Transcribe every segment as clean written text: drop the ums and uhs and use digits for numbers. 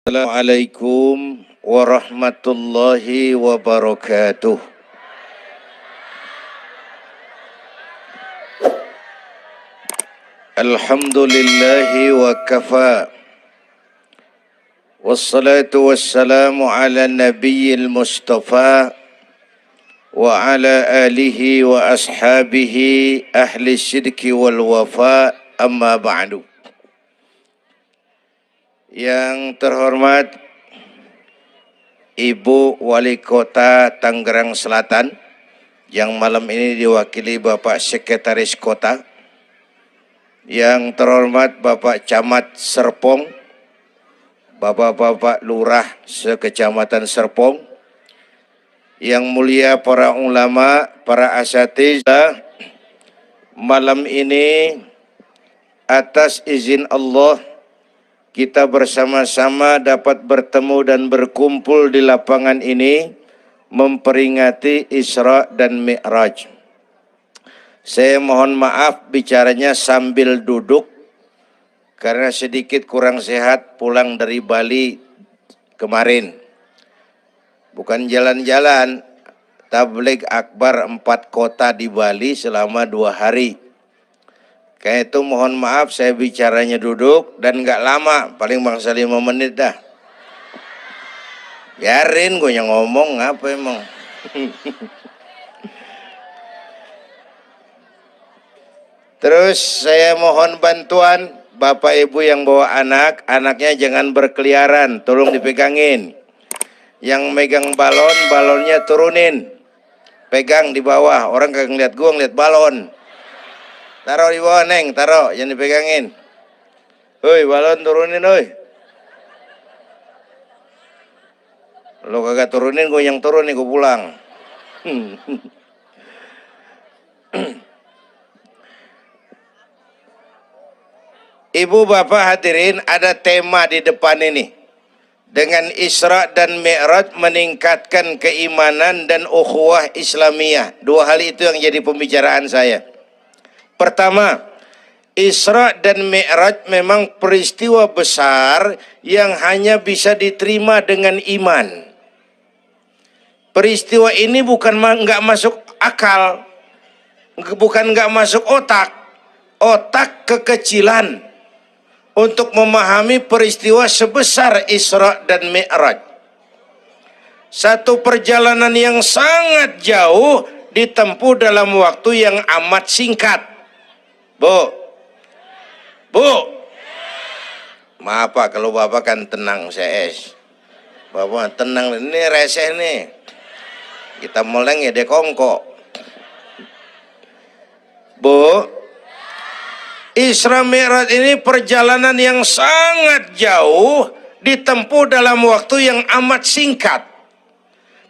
Assalamualaikum warahmatullahi wabarakatuh. Alhamdulillahi wa kafa. Wassalatu wassalamu ala nabiyyil mustafa wa ala alihi wa ashabihi ahli sidki wal wafa, amma ba'du. Yang terhormat Ibu Wali Kota Tangerang Selatan, yang malam ini diwakili Bapak Sekretaris Kota, yang terhormat Bapak Camat Serpong, Bapak-bapak Lurah sekecamatan Serpong, yang mulia para ulama, para asatidzah, malam ini atas izin Allah kita bersama-sama dapat bertemu dan berkumpul di lapangan ini memperingati Isra dan Mi'raj. Saya mohon maaf bicaranya sambil duduk karena sedikit kurang sehat pulang dari Bali kemarin. Bukan jalan-jalan, tabligh akbar 4 kota di Bali selama 2 hari. Kayak itu mohon maaf saya bicaranya duduk dan nggak lama, paling bangsa 5 menit dah. Biarin gue yang ngomong, apa emang. Terus saya mohon bantuan Bapak Ibu yang bawa anak, anaknya jangan berkeliaran, tolong dipegangin. Yang megang balon, balonnya turunin. Pegang di bawah, orang kagak ngeliat gue, ngeliat balon. Taruh di bawah, Neng, taruh, jangan dipegangin. Hoi, balon turunin, hoi. Lo kagak turunin, gue yang turun nih, gue pulang. Ibu bapak hadirin, ada tema di depan ini. Dengan Isra dan Mi'raj meningkatkan keimanan dan ukhuwah Islamiyah. 2 hal itu yang jadi pembicaraan saya. Pertama, Isra dan Mi'raj memang peristiwa besar yang hanya bisa diterima dengan iman. Peristiwa ini bukan nggak masuk akal, bukan nggak masuk otak. Otak kekecilan untuk memahami peristiwa sebesar Isra dan Mi'raj. Satu perjalanan yang sangat jauh ditempuh dalam waktu yang amat singkat. Bu, maaf Pak, kalau Bapak kan tenang CS. Bapak tenang, ini reseh nih. Kita meleng ya dekongko. Bu, Isra Mi'raj ini perjalanan yang sangat jauh ditempuh dalam waktu yang amat singkat.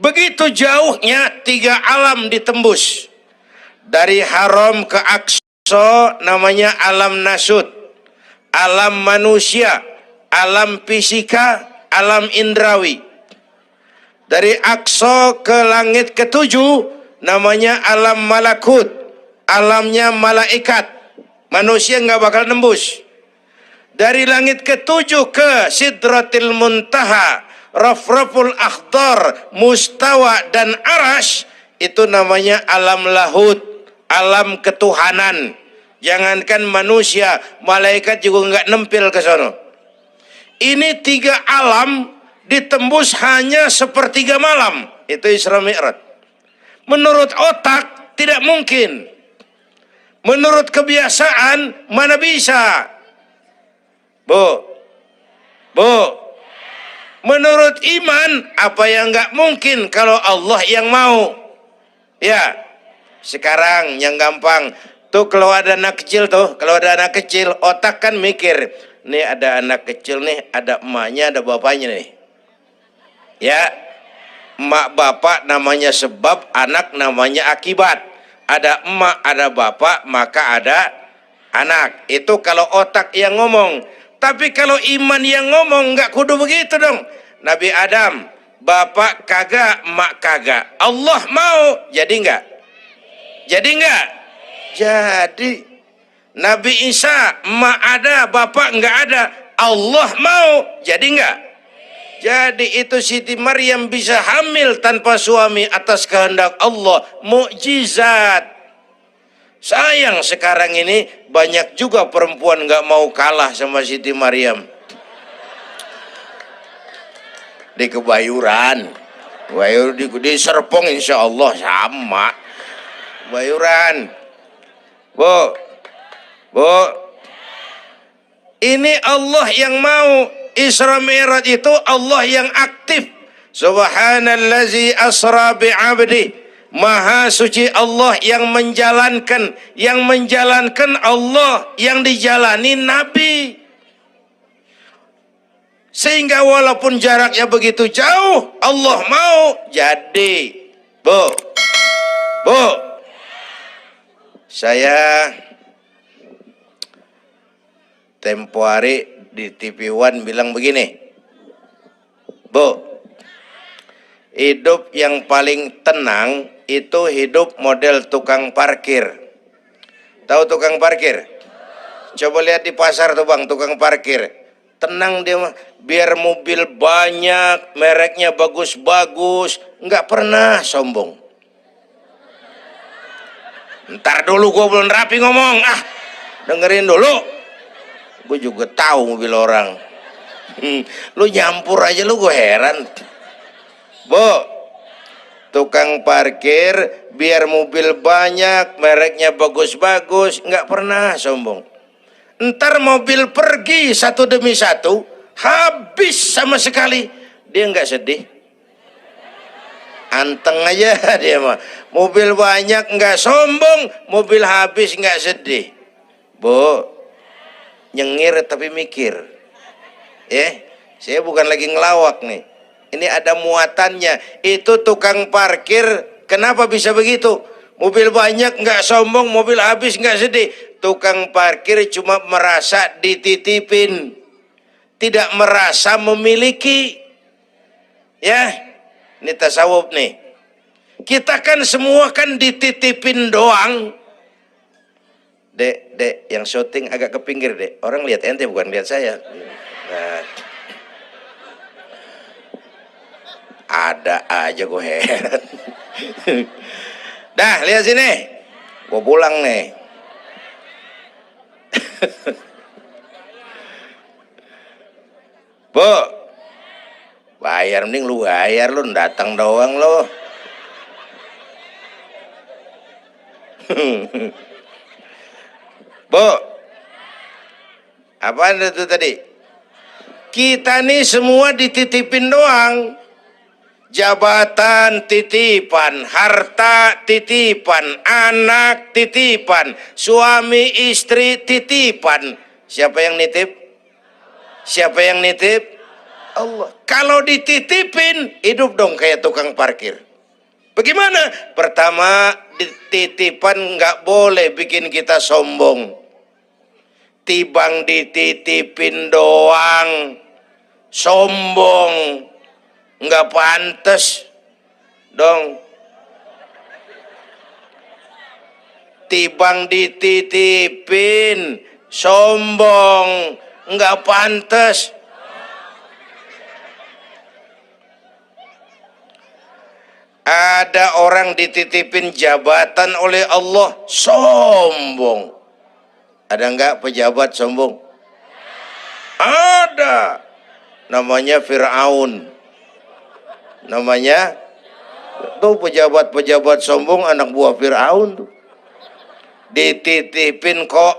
Begitu jauhnya 3 alam ditembus. Dari haram ke Aqsa namanya alam nasut, alam manusia, alam fisika, alam indrawi. Dari Aqsa ke langit ke-7 namanya alam malakut, alamnya malaikat. Manusia nggak bakal nembus. Dari langit ke-7 ke Sidratil Muntaha, Rafraful Akhdar, Mustawa dan Arash, itu namanya alam lahut, alam ketuhanan. Jangankan manusia, malaikat juga nggak nempel ke sono. Ini 3 alam ditembus hanya sepertiga malam. Itu Isra Mi'raj. Menurut otak tidak mungkin. Menurut kebiasaan mana bisa? Bu, menurut iman apa yang nggak mungkin kalau Allah yang mau? Ya, sekarang yang gampang tuh kalau ada anak kecil otak kan mikir, nih ada anak kecil nih, ada emaknya, ada bapaknya nih. Ya, emak bapak namanya sebab, anak namanya akibat. Ada emak, ada bapak, maka ada anak. Itu kalau otak yang ngomong. Tapi kalau iman yang ngomong, nggak kudu begitu dong. Nabi Adam, bapak kagak, emak kagak. Allah mau, jadi nggak? Jadi nggak? Jadi. Nabi Isa, emak ada, bapak nggak ada. Allah mau, jadi nggak? Jadi itu Siti Maryam bisa hamil tanpa suami atas kehendak Allah, mukjizat. Sayang sekarang ini banyak juga perempuan nggak mau kalah sama Siti Maryam. Di Kebayuran, di Serpong insya Allah sama. Kebayuran, Bu, ini Allah yang mau. Isra Mi'raj itu Allah yang aktif. Subhanallazi asra bi'abdi. Maha suci Allah yang menjalankan. Yang menjalankan Allah, yang dijalani Nabi. Sehingga walaupun jaraknya begitu jauh, Allah mau jadi. Bu, saya tempo hari di TV One bilang begini, Bu, hidup yang paling tenang itu hidup model tukang parkir. Tahu tukang parkir? Coba lihat di pasar tuh bang, tukang parkir. Tenang dia mah, biar mobil banyak, mereknya bagus-bagus, nggak pernah sombong. Ntar dulu gue belum rapi ngomong, dengerin dulu. Gue juga tahu mobil orang. Lu nyampur aja lu, gue heran. Bu, tukang parkir biar mobil banyak, mereknya bagus-bagus, nggak pernah sombong. Ntar mobil pergi satu demi satu, habis sama sekali, dia nggak sedih. Anteng aja dia mah. Mobil banyak nggak sombong, mobil habis nggak sedih. Bu, nyengir tapi mikir. Saya bukan lagi ngelawak nih. Ini ada muatannya. Itu tukang parkir kenapa bisa begitu? Mobil banyak nggak sombong, mobil habis nggak sedih. Tukang parkir cuma merasa dititipin, tidak merasa memiliki. Ya, ini tasawuf nih. Kita kan semua kan dititipin doang. Dek, yang syuting agak ke pinggir, Dek. Orang lihat ente bukan lihat saya. Nah, ada aja gue heran. Dah, lihat sini. Gue pulang nih. Bu, bayar, mending lu bayar, lu datang doang lo. Bu, apaan itu tadi? Kita nih semua dititipin doang. Jabatan titipan, harta titipan, anak titipan, suami istri titipan. Siapa yang nitip? Siapa yang nitip? Allah. Kalau dititipin, hidup dong kayak tukang parkir. Bagaimana? Pertama, titipan nggak boleh bikin kita sombong. Tibang dititipin doang, sombong, nggak pantas dong. Tibang dititipin, sombong, nggak pantas. Ada orang dititipin jabatan oleh Allah, sombong. Ada enggak pejabat sombong? Ada. Namanya Fir'aun. Namanya tuh pejabat-pejabat sombong, anak buah Fir'aun tuh. Dititipin kok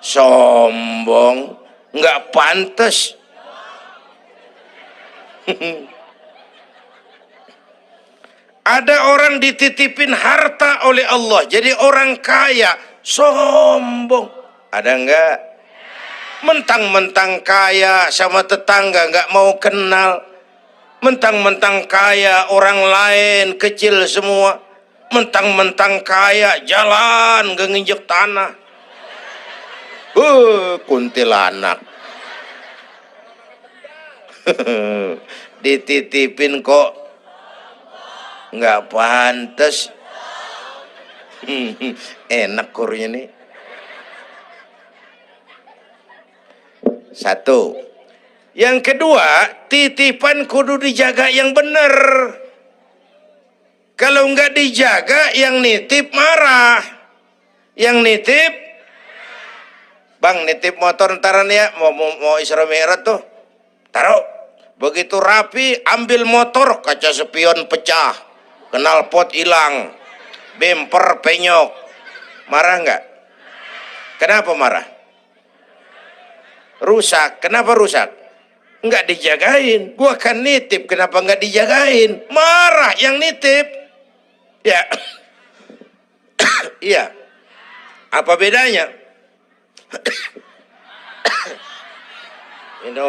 sombong, nggak pantas. Ada orang dititipin harta oleh Allah, jadi orang kaya, sombong. Ada enggak? Mentang-mentang kaya sama tetangga nggak mau kenal. Mentang-mentang kaya orang lain kecil semua. Mentang-mentang kaya jalan gak nginjek tanah. Kuntilanak. Dititipin kok nggak pantas. Enak kurnya nih. Satu, Yang kedua, titipan kudu dijaga yang benar. Kalau nggak dijaga, yang nitip marah. Yang nitip, bang nitip motor ntaran ya, mau Isra Mi'raj tuh, taruh. Begitu rapi, ambil motor, kaca spion pecah, knalpot hilang, bemper penyok. Marah nggak? Kenapa marah? Rusak. Kenapa rusak? Nggak dijagain. Gua kan nitip, kenapa nggak dijagain? Marah yang nitip. Ya, iya. Apa bedanya?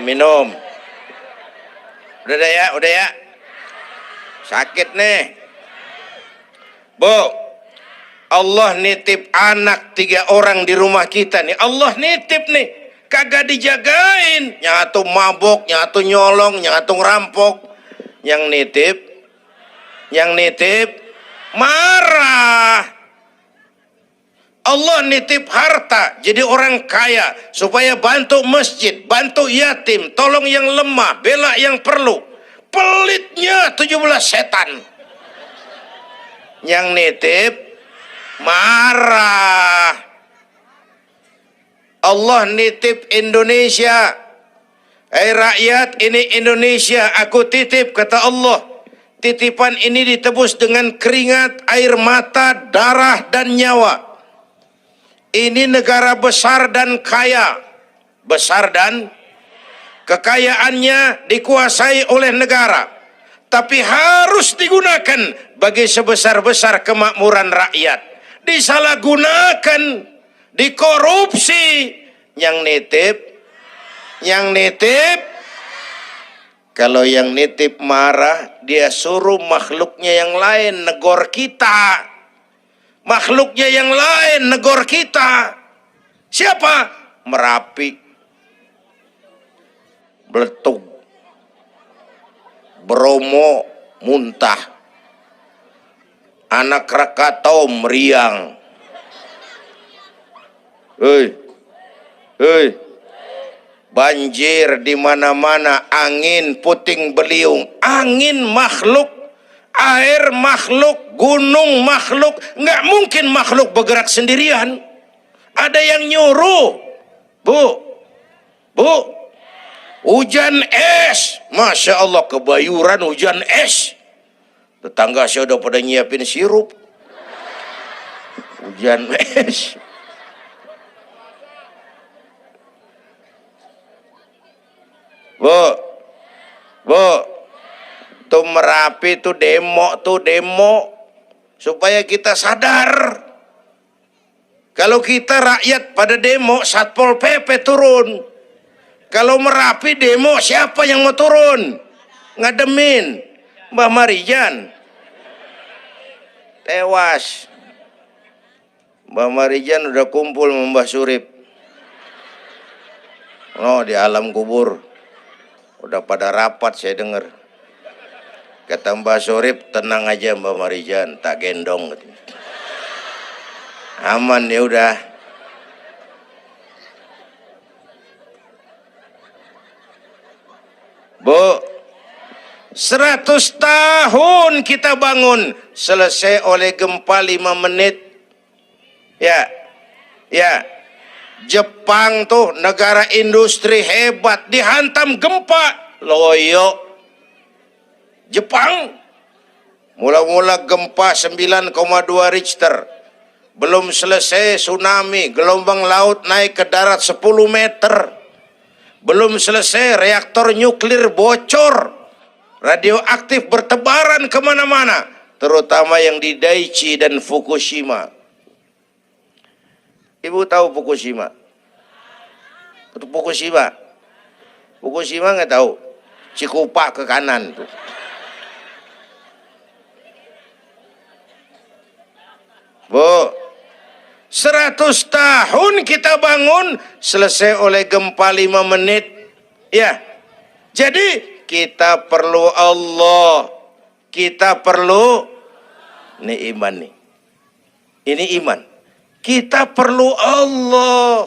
Minum. Udah ya. Sakit nih. Bu, Allah nitip anak 3 orang di rumah kita nih. Allah nitip nih. Kagak dijagain. Nyatu mabok, nyatu nyolong, nyatu ngerampok. Yang nitip marah. Allah nitip harta jadi orang kaya supaya bantu masjid, bantu yatim, tolong yang lemah, bela yang perlu. Pelitnya 17 setan. Yang nitip marah. Allah nitip Indonesia. Rakyat, ini Indonesia aku titip, kata Allah. Titipan ini ditebus dengan keringat, air mata, darah dan nyawa. Ini negara besar dan kaya. Besar dan kekayaannya dikuasai oleh negara. Tapi harus digunakan bagi sebesar-besar kemakmuran rakyat. Disalahgunakan, dikorupsi. Yang nitip, kalau yang nitip marah, dia suruh makhluknya yang lain negor kita. Makhluknya yang lain negor kita. Siapa? Merapi, Beletung, Bromo muntah, Anak Krakatau meriang. Banjir di mana-mana, angin puting beliung, angin makhluk, air makhluk, gunung makhluk. Nggak mungkin makhluk bergerak sendirian. Ada yang nyuruh. Bu, hujan es. Masya Allah, Kebayuran hujan es. Tetangga saya udah pada nyiapin sirup. Hujan es. Bu, tuh Merapi tuh demo supaya kita sadar. Kalau kita rakyat pada demo, Satpol PP turun. Kalau Merapi demo, siapa yang mau turun? Ngademin Mbah Marijan. Tewas. Mbah Marijan udah kumpul sama Mbah Surip. Oh, di alam kubur. Udah pada rapat saya dengar. Kata Mbah Surip, tenang aja Mbah Marijan, tak gendong. Aman ya udah. Bu, 100 tahun kita bangun, selesai oleh gempa 5 menit. Ya. Jepang tuh negara industri hebat, dihantam gempa, loyo. Jepang mula-mula gempa 9,2 Richter, belum selesai tsunami, gelombang laut naik ke darat 10 meter, belum selesai reaktor nuklir bocor, radioaktif bertebaran kemana-mana, terutama yang di Daiichi dan Fukushima. Ibu tahu Fukushima? Untuk Fukushima nggak tahu? Cikupa ke kanan tuh. Bu, 100 tahun kita bangun, selesai oleh gempa 5 menit. Ya, jadi kita perlu Allah. Kita perlu, ini iman nih. Ini iman. Kita perlu Allah.